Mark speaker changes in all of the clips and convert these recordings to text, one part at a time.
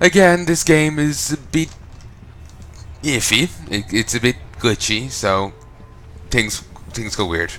Speaker 1: Again, this game is a bit iffy. It's a bit glitchy, so things go weird.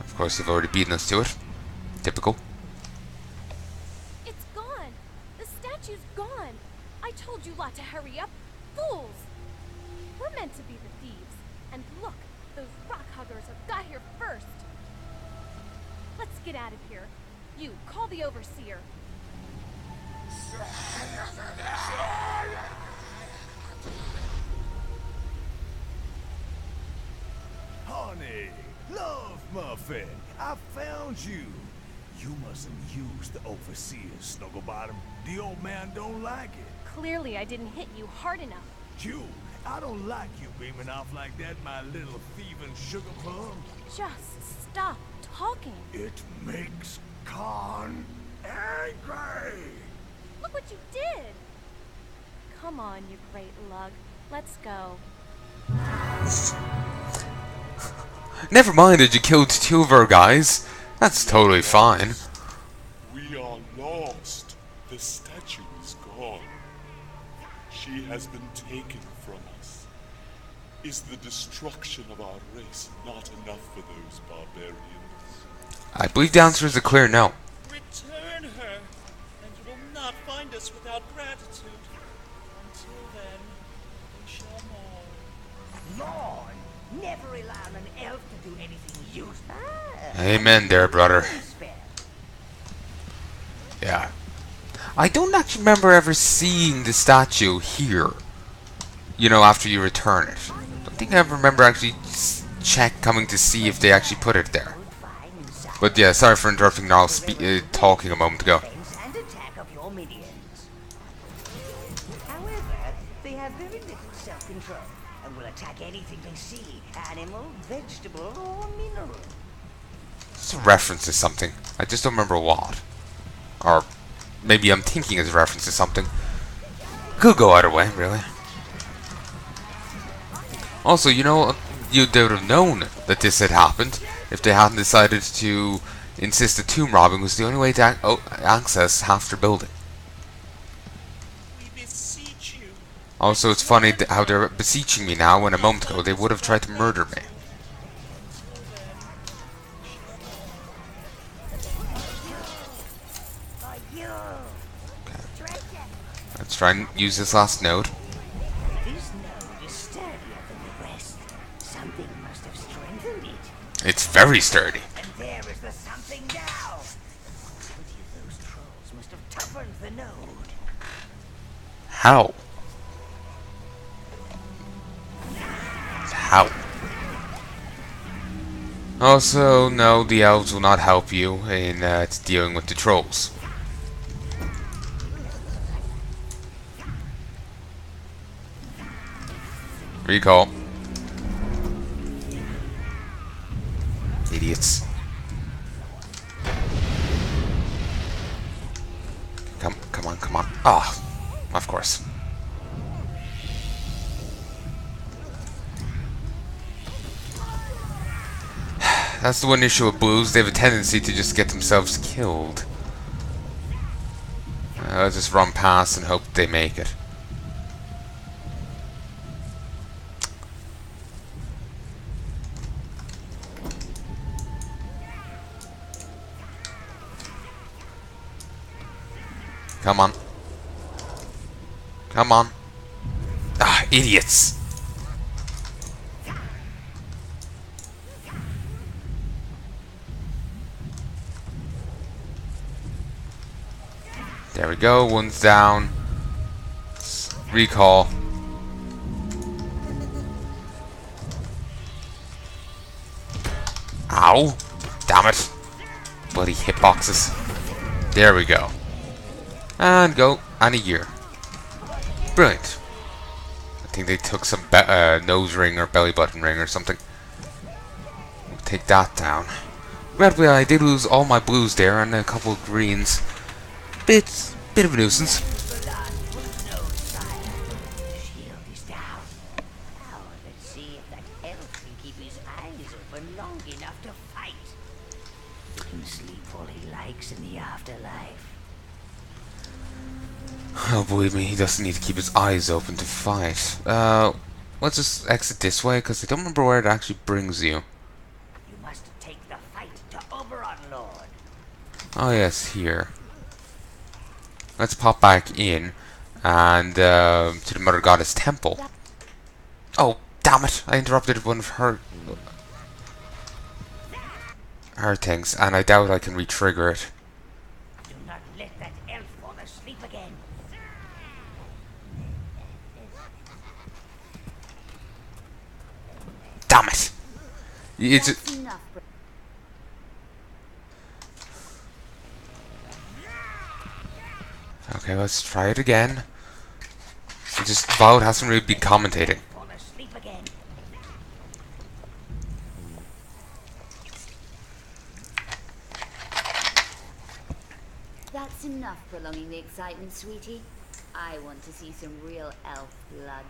Speaker 1: Of course, they've already beaten us to it. Typical.
Speaker 2: It's gone. The statue's gone. I told you lot to hurry up. Fools! We're meant to be the thieves. And look, those rock huggers have got here first. Let's get out of here. You, call the overseer.
Speaker 3: Honey, love muffin, I found you. You mustn't use the overseer, Snugglebottom. The old man don't like it.
Speaker 2: Clearly I didn't hit you hard enough.
Speaker 3: You, I don't like you beaming off like that, my little thieving sugar plum.
Speaker 2: Just stop talking.
Speaker 3: It makes Khan angry.
Speaker 2: Look what you did. Come on, you great lug. Let's go.
Speaker 1: Never mind that you killed 2 of our guys. That's totally fine.
Speaker 4: We are lost. The statue is gone. She has been taken from us. Is the destruction of our race not enough for those barbarians?
Speaker 1: I believe the answer is a clear no.
Speaker 5: Return her, and you will not find us without gratitude. Until then, we shall mourn.
Speaker 6: Lord, never rely on an elf to do anything useful.
Speaker 1: Amen there, brother. Yeah. I don't actually remember ever seeing the statue here. You know, after you return it. I don't think I ever remember actually coming to see if they actually put it there. But yeah, sorry for interrupting Niall talking a moment ago.
Speaker 6: And attack of your minions. However, they have very little self-control and will attack anything they see, animal, vegetable, or mineral.
Speaker 1: It's a reference to something. I just don't remember what. Or maybe I'm thinking it's a reference to something. Could go either way, really. Also, you know, they would have known that this had happened if they hadn't decided to insist that tomb robbing was the only way to access half their building.
Speaker 5: We beseech you.
Speaker 1: Also, it's funny how they're beseeching me now when a moment ago they would have tried to murder me. Let's try and use this last node.
Speaker 6: This node is sturdier than the rest. Something must have strengthened it.
Speaker 1: It's very sturdy.
Speaker 6: And there is the something now. 20 of those trolls must have toughened the node.
Speaker 1: How? How? Also, no, the elves will not help you in dealing with the trolls. Recall. Idiots. Come on. Ah, of course. That's the one issue with blues. They have a tendency to just get themselves killed. Let's just run past and hope they make it. Come on. Come on. Ah, idiots. There we go. One's down. Recall. Ow. Damn it. Bloody hitboxes. There we go. And go. And a year. Brilliant. I think they took some nose ring or belly button ring or something. We'll take that down. Regrettably, I did lose all my blues there and a couple of greens. Bit of a nuisance.
Speaker 6: Shield is down. Now let's see if that elf can keep his eyes open long enough to fight. He can sleep all he likes in the afterlife.
Speaker 1: Oh, believe me, he doesn't need to keep his eyes open to fight. Let's just exit this way, because I don't remember where it actually brings you.
Speaker 6: You must take the fight to Oberon, Lord.
Speaker 1: Oh yes, here. Let's pop back in, and to the Mother Goddess Temple. Oh, damn it! I interrupted one of her things, and I doubt I can re-trigger it.
Speaker 6: Do not let that elf fall asleep again.
Speaker 1: Damn it! It's
Speaker 2: That's enough.
Speaker 1: okay. Let's try it again. Just Violet hasn't really been commentating.
Speaker 6: Fall asleep again.
Speaker 7: That's enough prolonging the excitement, sweetie. I want to see some real elf blood.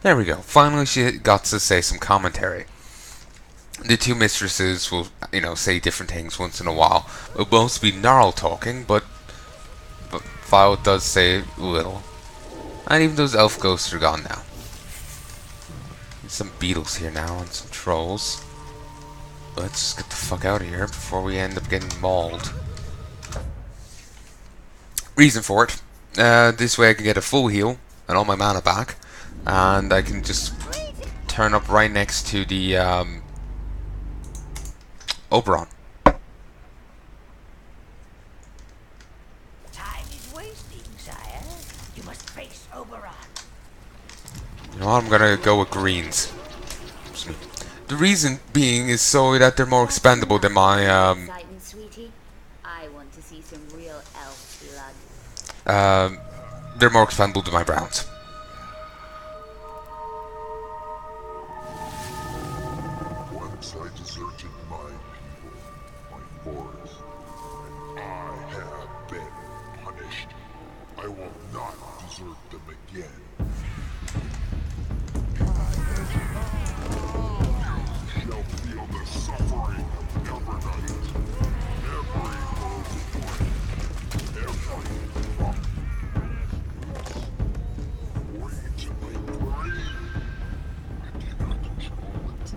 Speaker 1: There we go. Finally, she got to say some commentary. The two mistresses will, say different things once in a while. It'll mostly be Gnarl talking, but Violet does say little. And even those elf ghosts are gone now. There's some beetles here now and some trolls. Let's just get the fuck out of here before we end up getting mauled. Reason for it. This way I can get a full heal and all my mana back. And I can just turn up right next to the Oberon.
Speaker 6: Time is wasting, sire. You must face Oberon.
Speaker 1: You know what, I'm gonna go with greens. The reason being is so that they're more expendable than my
Speaker 7: Excitement, sweetie. I want to see some real elf blood.
Speaker 1: they're more expendable than my browns.
Speaker 8: Once I deserted my people, my forest, and I have been punished. I will not desert them again. You shall feel the suffering of Evernight. Every broken point, every rock. Wait till I pray. I cannot control it.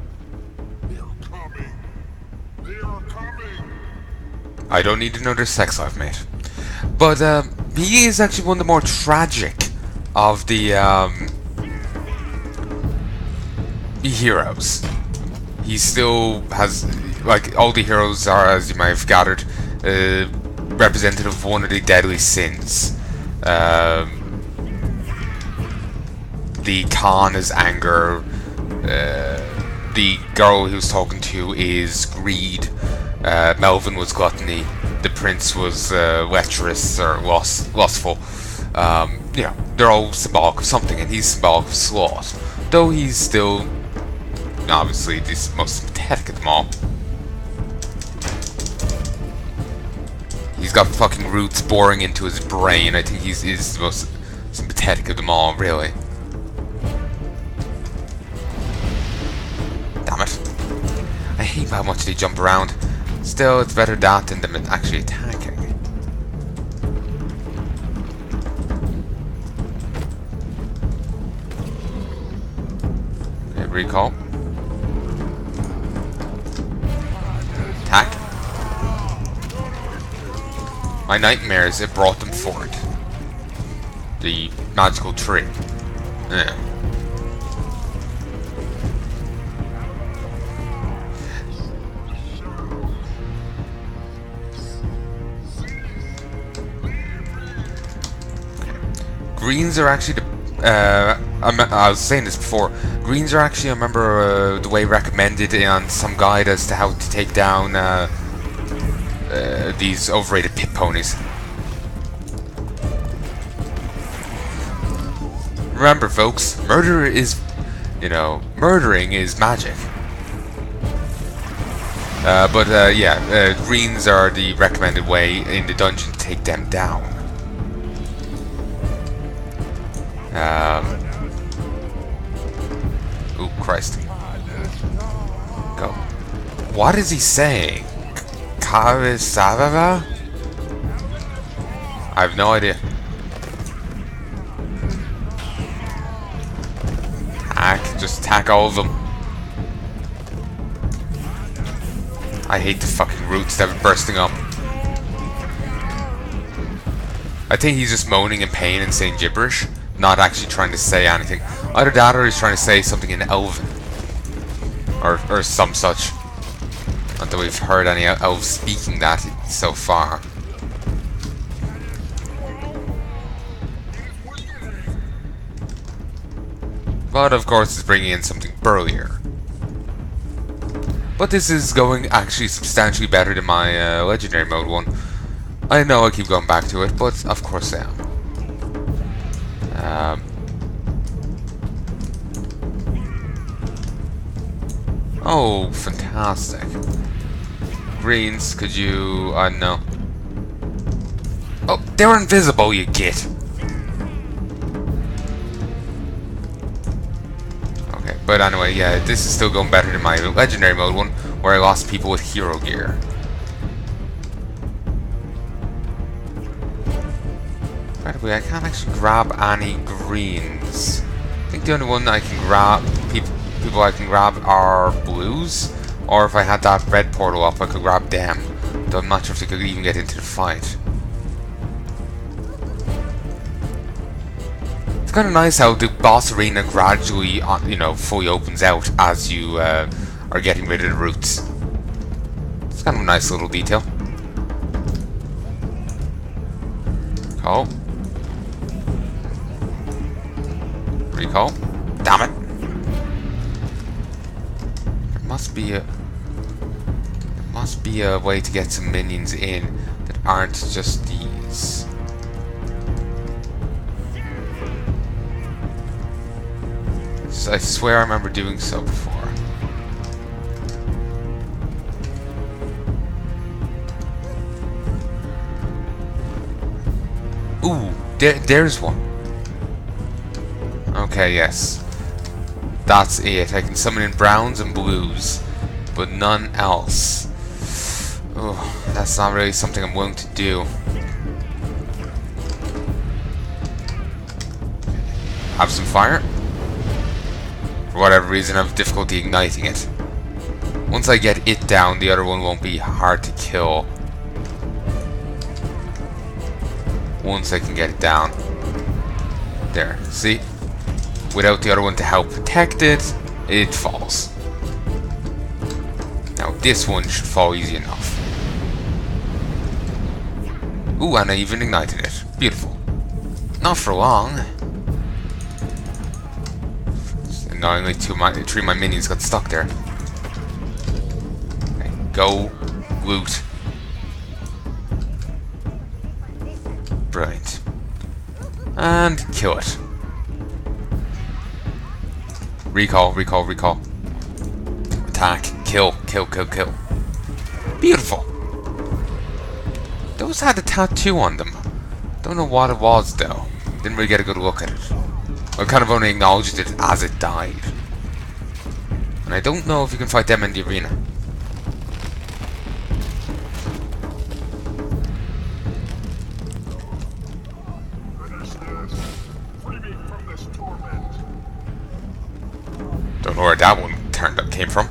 Speaker 8: They are coming. They are coming.
Speaker 1: I don't need another sex life, mate. But he is actually one of the more tragic of the heroes. He still has, like all the heroes are, as you might have gathered, representative of one of the deadly sins. The Khan is anger. The girl he was talking to is greed. Melvin was gluttony. The prince was lecherous or lustful. They're all symbolic of something, and he's symbolic of sloth. Though he's still, obviously, the most sympathetic of them all. He's got fucking roots boring into his brain. I think he's the most sympathetic of them all, really. Damn it. I hate how much they jump around. Still, it's better that than them actually attacking. Okay, recall. Attack. My nightmares, it brought them forward. The magical tree. Yeah. Greens are actually the. I was saying this before. Greens are actually, I remember the way recommended on some guide as to how to take down these overrated pit ponies. Remember, folks, murder is, murdering is magic. Greens are the recommended way in the dungeon to take them down. Oh Christ. Go. What is he saying? Karisavava? I have no idea. Just attack all of them. I hate the fucking roots that are bursting up. I think he's just moaning in pain and saying gibberish, not actually trying to say anything. Either that or he's trying to say something in Elven. Or some such. Not that we've heard any elves speaking that so far. But of course it's bringing in something burlier. But this is going actually substantially better than my legendary mode one. I know I keep going back to it, but of course I am. Oh, fantastic. Greens, could you... no. Oh, they're invisible, you git! Okay, but anyway, yeah, this is still going better than my legendary mode one, where I lost people with hero gear. By the way, I can't actually grab any greens. I think the only one I can grab, people I can grab are blues, or if I had that red portal up, I could grab them. Though I'm not sure if they could even get into the fight. It's kind of nice how the boss arena gradually, you know, fully opens out as you are getting rid of the roots. It's kind of a nice little detail. Recall. Recall. Damn it. There must be a way to get some minions in that aren't just these. I swear I remember doing so before. Ooh, there's one. Okay, yes. That's it. I can summon in browns and blues, but none else. Oh, that's not really something I'm willing to do. Have some fire. For whatever reason, I have difficulty igniting it. Once I get it down, the other one won't be hard to kill. Once I can get it down. There, see? Without the other one to help protect it, it falls. Now this one should fall easy enough. Ooh, and I even ignited it. Beautiful. Not for long. Annoyingly, three of my minions got stuck there. Okay, go loot. Brilliant. And kill it. Recall, recall, recall. Attack, kill, kill, kill, kill. Beautiful. Those had a tattoo on them. Don't know what it was though. Didn't really get a good look at it. I kind of only acknowledged it as it died. And I don't know if you can fight them in the arena. Don't know where that one came from.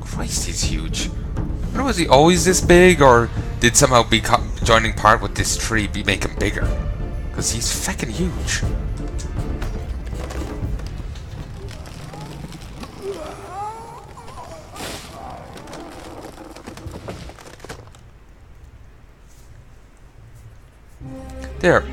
Speaker 1: Christ, he's huge. I don't know, was he always this big, or did somehow be joining part with this tree make him bigger? Because he's feckin' huge. There.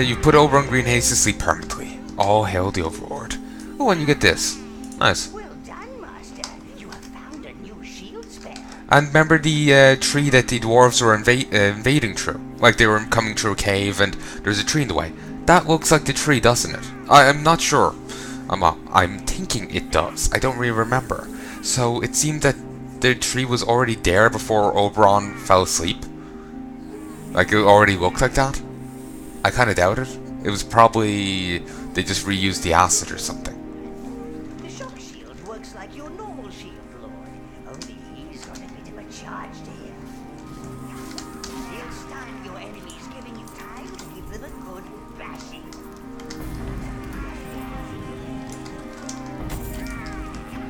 Speaker 1: You put Oberon Green Haze to sleep permanently. All hail the Overlord. Oh, and you get this. Nice.
Speaker 6: Well done, Master. You have found a new shield spell.
Speaker 1: And remember the tree that the dwarves were invading through? Like they were coming through a cave and there's a tree in the way. That looks like the tree, doesn't it? I'm not sure. I'm thinking it does. I don't really remember. So it seemed that the tree was already there before Oberon fell asleep. Like it already looked like that. I kind of doubt it. It was probably they just reused the acid or something.
Speaker 6: The shock shield works like your normal shield, Lord. Only he's got a bit of a charge to him.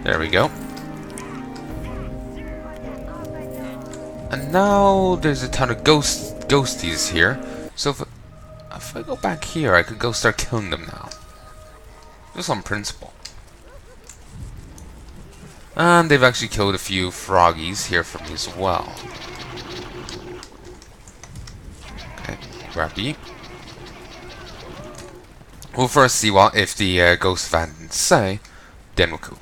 Speaker 1: There we go. And now there's a ton of ghosties here. So if I go back here, I could go start killing them now. Just on principle. And they've actually killed a few froggies here for me as well. Okay, grabby. We'll first see what if the ghost van say, then we'll cool.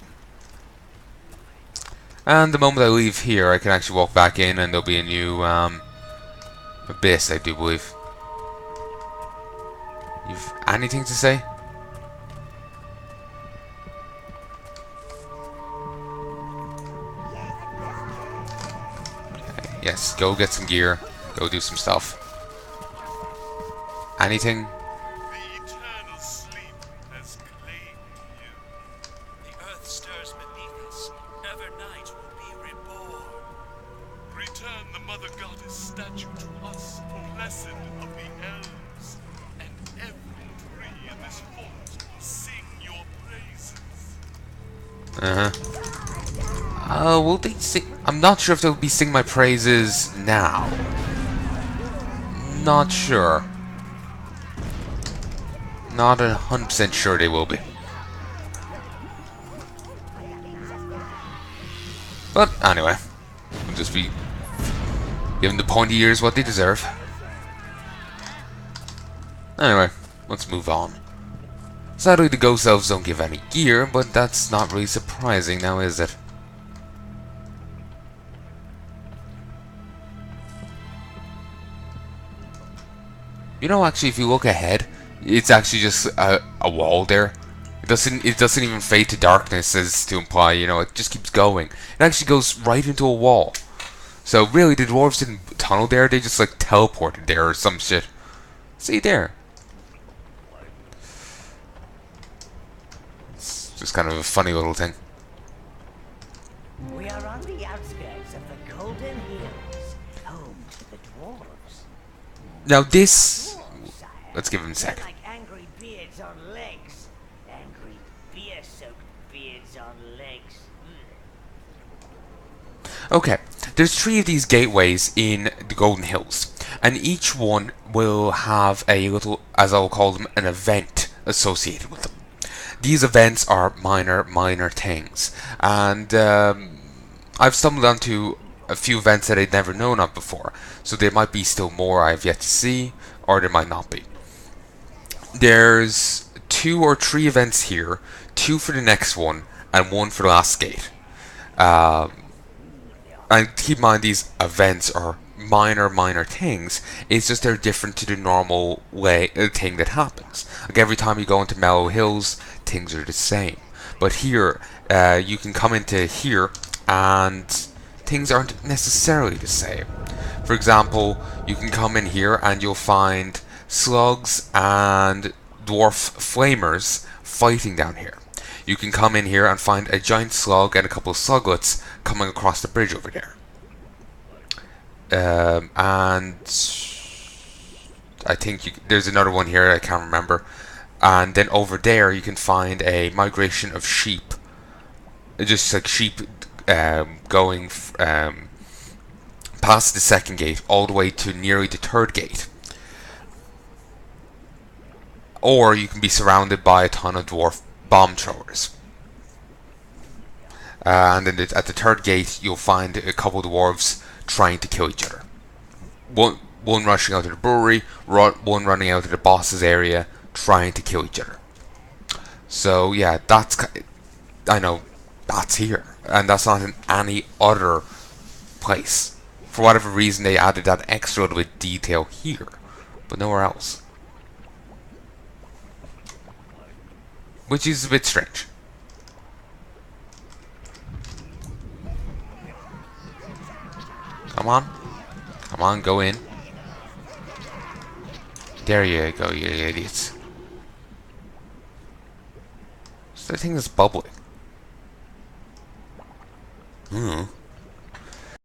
Speaker 1: And the moment I leave here, I can actually walk back in and there'll be a new abyss, I do believe. You've anything to say? Okay, yes, go get some gear. Go do some stuff. Anything?
Speaker 4: The eternal sleep has claimed you.
Speaker 5: The earth stirs beneath us. Ever night will be reborn.
Speaker 4: Return the Mother Goddess statue to us, blessed of the elves, and every tree in this forest will sing your praises.
Speaker 1: Will they sing? I'm not sure if they'll be singing my praises now. Not sure. Not 100% sure they will be. But anyway, we'll just be giving the pointy ears what they deserve. Anyway, let's move on. Sadly, the ghost elves don't give any gear, but that's not really surprising now, is it? You know, actually, if you look ahead, it's actually just a wall there. It doesn't even fade to darkness as to imply, you know, it just keeps going. It actually goes right into a wall. So really, the dwarves didn't tunnel there, they just like teleported there or some shit. See there. It's just kind of a funny little thing.
Speaker 6: We are on the outskirts of the Golden Hills, home to the dwarves.
Speaker 1: Now this, let's give him a sec.
Speaker 6: Like angry beards on legs. Angry beer-soaked beards on legs.
Speaker 1: Okay, there's 3 of these gateways in the Golden Hills, and each one will have a little, as I'll call them, an event associated with them. These events are minor things, and I've stumbled onto a few events that I'd never known of before, so there might be still more I've yet to see, or there might not be. There's 2 or 3 events here, 2 for the next one, and 1 for the last gate. And keep in mind, these events are minor things. It's just they're different to the normal way thing that happens. Like every time you go into Mellow Hills, things are the same. But here, you can come into here, and things aren't necessarily the same. For example, you can come in here and you'll find slugs and dwarf flamers fighting down here. You can come in here and find a giant slug and a couple of sluglets coming across the bridge over there. And I think there's another one here, I can't remember. And then over there you can find a migration of sheep. Just like sheep going past the second gate all the way to nearly the third gate. Or you can be surrounded by a ton of dwarf bomb throwers. And then at the third gate you'll find a couple of dwarves trying to kill each other. One rushing out of the brewery, one running out of the boss's area trying to kill each other. So yeah, I know that's here, and that's not in any other place. For whatever reason they added that extra little bit of detail here, but nowhere else. Which is a bit strange. Come on, go in. There you go, you idiots. What's that thing that's bubbling?